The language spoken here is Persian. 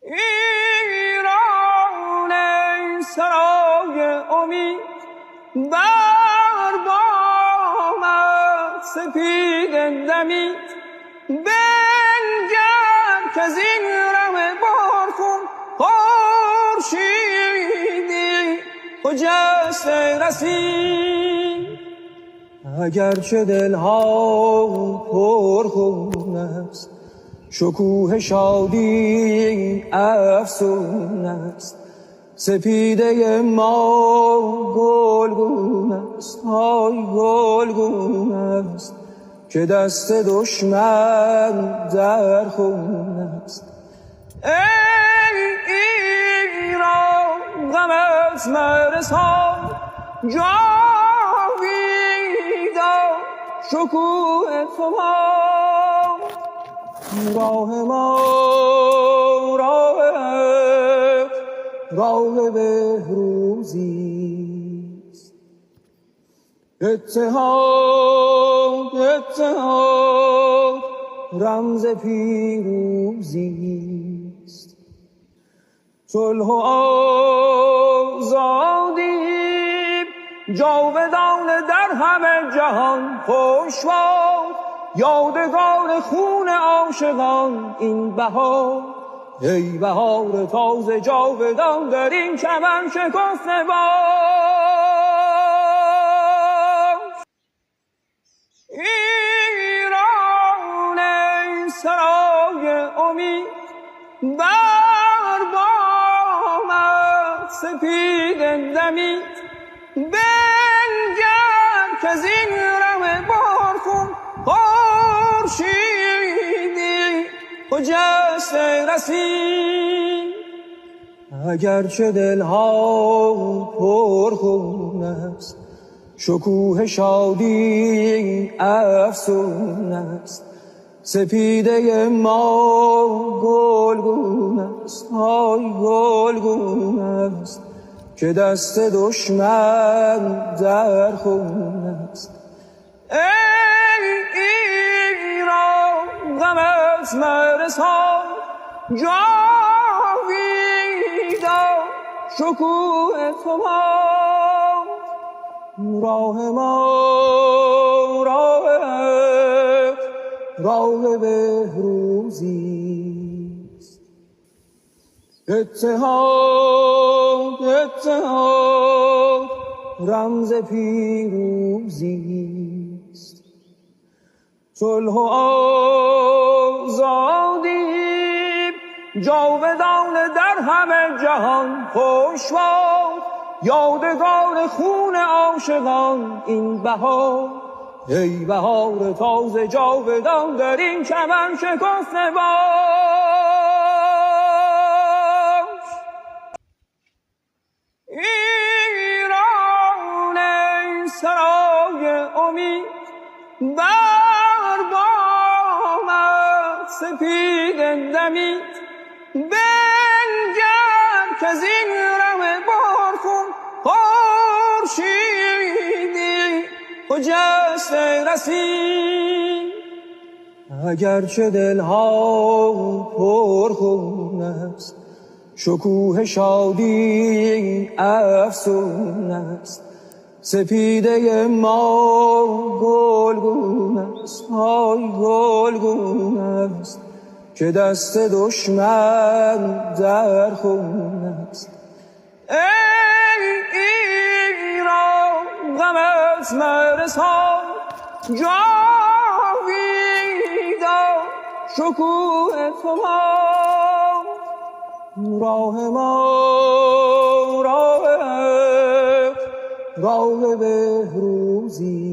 ایران ای سرای امید، بر بامت سپید دمید. بنگر که از این ره بارخون خورشیدی خجسته رسید. اگرچه دلها پرخون است، شکوه شادی افسون است. سپیده ما گلگون است، های گلگون است، که دست دشمن در خون است. ای ایران غمت مرسان، جاویدان شکوه تو باد. راه ما راه بهروزیست. اتحاد رمز پیروزیست. صلح و آزادی جاودان در همه جهان خوش باد. یادگار خون عاشقان این بهار، ای بهار تازه جاودان در این چمن شکفته باش. ایران ای سرای امید، بر بامت سپید دمید. بنگر که از این ره بارخون خورشیدی خجسته رسید. اگرچه دلها پرخون است، شکوه شادی افسون است. سپیده ما گلگون است، های گلگون است، که دست دشمن در خون است. ای ایران غمت مرسان، جاویدان شکوه تو باد. راه ما راه بهروزیست. اتحاد رمز پیروزیست. صلح و آزادی جاودان در همه جهان خوش باد. یادگار خون عاشقان این بهار، ای بهار تازه جاودان در این چمن شکفته باش. ایران ای سرای امید، بر بامت سپید دمید. بنگر که از این ره بارخون خورشیدی خجسته رسید. اگرچه دلها پرخون است، شکوه شادی افسون است. سپیده ما گلگون است، های گلگون است، که دست دشمن در خون است. ای ایران غمت مرسان، جاویدان شکوه تو باد. راه ما راه بهروزی